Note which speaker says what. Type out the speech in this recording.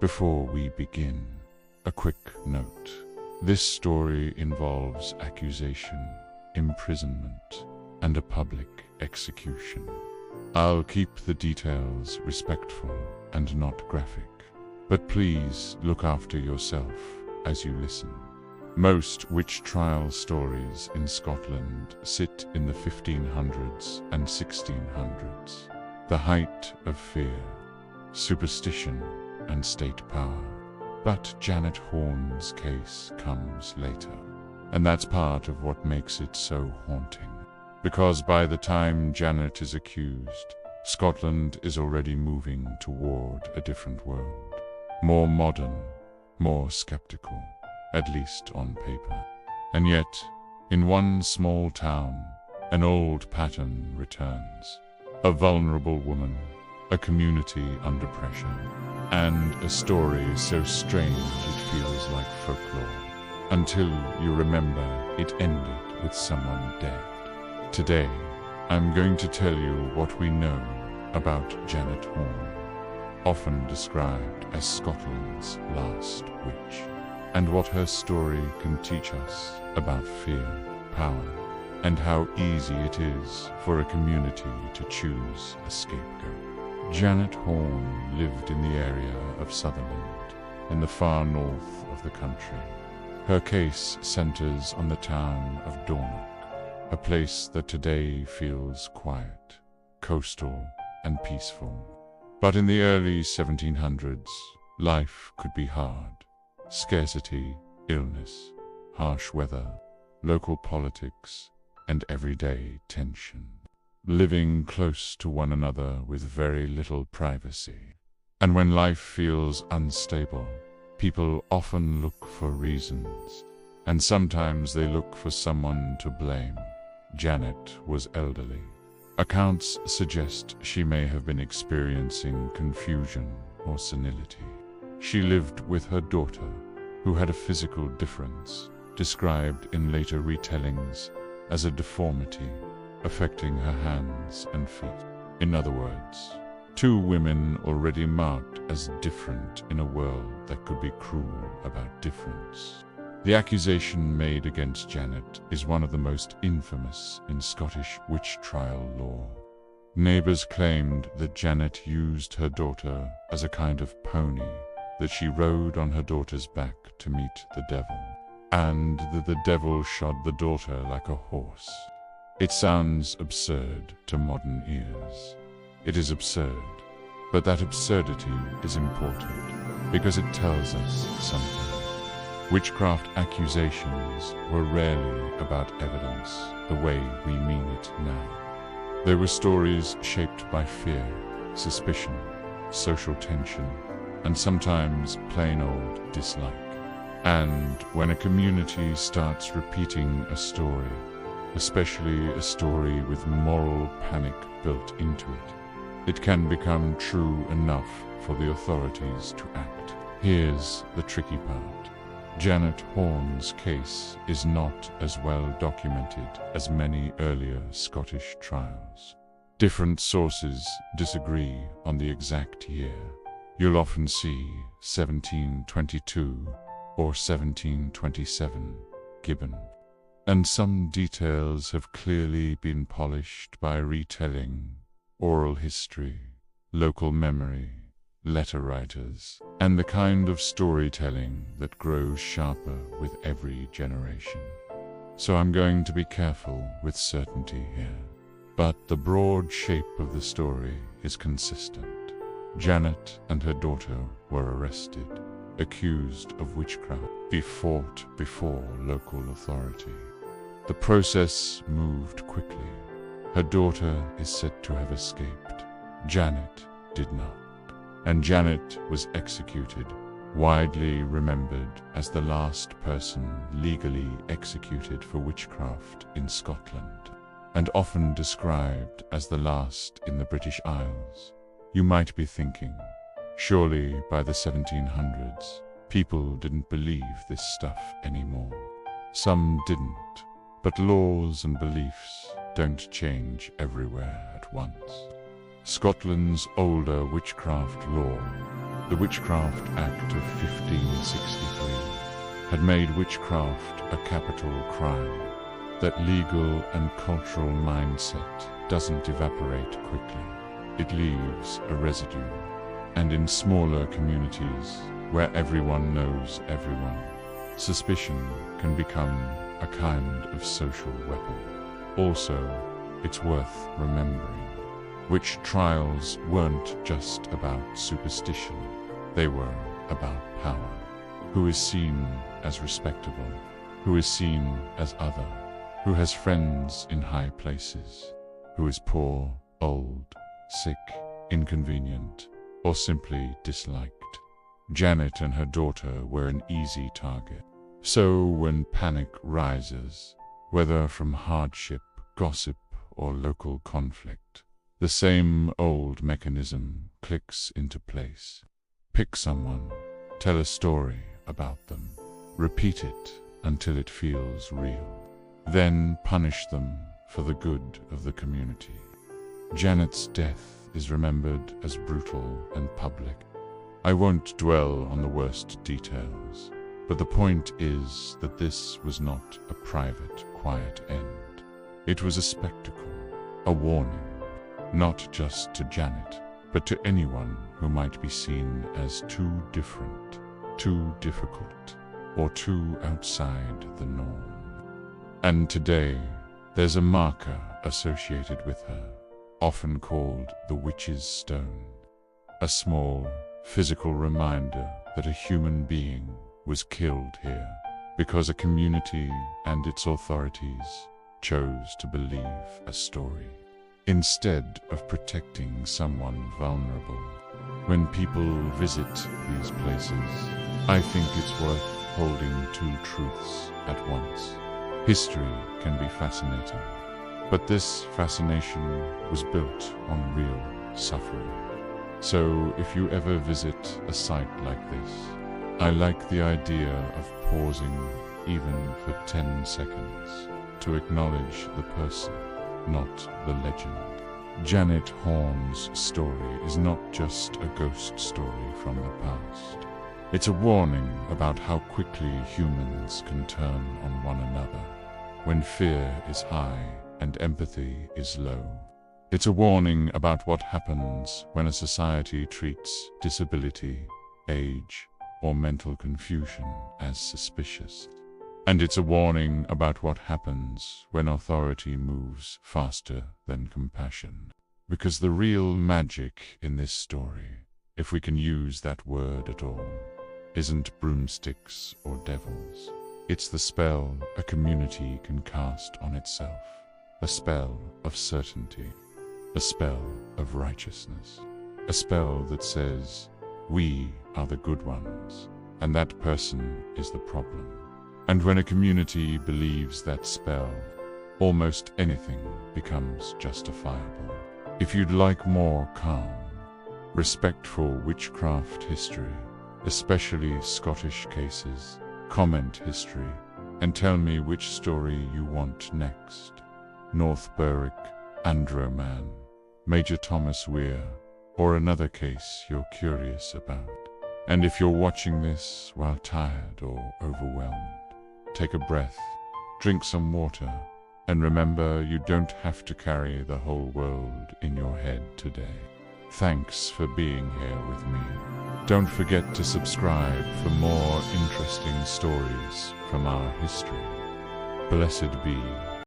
Speaker 1: Before we begin, a quick note. This story involves accusation, imprisonment, and a public execution. I'll keep the details respectful and not graphic, but please look after yourself as you listen. Most witch trial stories in Scotland sit in the 1500s and 1600s, the height of fear, superstition, and state power. But Janet Horne's case comes later, and that's part of what makes it so haunting. Because by the time Janet is accused, Scotland is already moving toward a different world. More modern, more skeptical, at least on paper. And yet, in one small town, an old pattern returns. A vulnerable woman, a community under pressure, and a story so strange it feels like folklore, until you remember it ended with someone dead. Today, I'm going to tell you what we know about Janet Horne, often described as Scotland's last witch, and what her story can teach us about fear, power, and how easy it is for a community to choose a scapegoat. Janet Horne lived in the area of Sutherland, in the far north of the country. Her case centers on the town of Dornoch, a place that today feels quiet, coastal, and peaceful. But in the early 1700s, life could be hard. Scarcity, illness, harsh weather, local politics, and everyday tension. Living close to one another with very little privacy. And when life feels unstable, people often look for reasons, and sometimes they look for someone to blame. Janet was elderly. Accounts suggest she may have been experiencing confusion or senility. She lived with her daughter, who had a physical difference, described in later retellings as a deformity affecting her hands and feet. In other words, two women already marked as different in a world that could be cruel about difference. The accusation made against Janet is one of the most infamous in Scottish witch trial law. Neighbors claimed that Janet used her daughter as a kind of pony, that she rode on her daughter's back to meet the devil, and that the devil shod the daughter like a horse. It sounds absurd to modern ears. It is absurd, but that absurdity is important because it tells us something. Witchcraft accusations were rarely about evidence the way we mean it now. They were stories shaped by fear, suspicion, social tension, and sometimes plain old dislike. And when a community starts repeating a story, especially a story with moral panic built into it, it can become true enough for the authorities to act. Here's the tricky part. Janet Horne's case is not as well documented as many earlier Scottish trials. Different sources disagree on the exact year. You'll often see 1722 or 1727 given. And some details have clearly been polished by retelling, oral history, local memory, letter writers, and the kind of storytelling that grows sharper with every generation. So I'm going to be careful with certainty here. But the broad shape of the story is consistent. Janet and her daughter were arrested, accused of witchcraft, be fought before local authority. The process moved quickly. Her daughter is said to have escaped. Janet did not. And Janet was executed, widely remembered as the last person legally executed for witchcraft in Scotland, and often described as the last in the British Isles. You might be thinking, surely by the 1700s, people didn't believe this stuff anymore. Some didn't, but laws and beliefs don't change everywhere at once. Scotland's older witchcraft law, the Witchcraft Act of 1563, had made witchcraft a capital crime. That legal and cultural mindset doesn't evaporate quickly. It leaves a residue. And in smaller communities, where everyone knows everyone, suspicion can become a kind of social weapon. Also, it's worth remembering, witch trials weren't just about superstition. They were about power. Who is seen as respectable? Who is seen as other? Who has friends in high places? Who is poor, old, sick, inconvenient, or simply disliked? Janet and her daughter were an easy target. So when panic rises, whether from hardship, gossip, or local conflict, the same old mechanism clicks into place. Pick someone, tell a story about them, repeat it until it feels real. Then punish them for the good of the community. Janet's death is remembered as brutal and public. I won't dwell on the worst details, but the point is that this was not a private, quiet end. It was a spectacle, a warning, not just to Janet, but to anyone who might be seen as too different, too difficult, or too outside the norm. And today, there's a marker associated with her, often called the Witch's Stone, a small, physical reminder that a human being was killed here because a community and its authorities chose to believe a story, instead of protecting someone vulnerable. When people visit these places, I think it's worth holding two truths at once. History can be fascinating, but this fascination was built on real suffering. So if you ever visit a site like this, I like the idea of pausing even for 10 seconds to acknowledge the person, not the legend. Janet Horne's story is not just a ghost story from the past. It's a warning about how quickly humans can turn on one another when fear is high and empathy is low. It's a warning about what happens when a society treats disability, age, or mental confusion as suspicious. And it's a warning about what happens when authority moves faster than compassion. Because the real magic in this story, if we can use that word at all, isn't broomsticks or devils. It's the spell a community can cast on itself. A spell of certainty. A spell of righteousness. A spell that says, we are the good ones, and that person is the problem. And when a community believes that spell, almost anything becomes justifiable. If you'd like more calm, respectful witchcraft history, especially Scottish cases, comment history, and tell me which story you want next. North Berwick, Andro Man, Major Thomas Weir, or another case you're curious about. And if you're watching this while tired or overwhelmed, take a breath, drink some water, and remember you don't have to carry the whole world in your head today. Thanks for being here with me. Don't forget to subscribe for more interesting stories from our history. Blessed be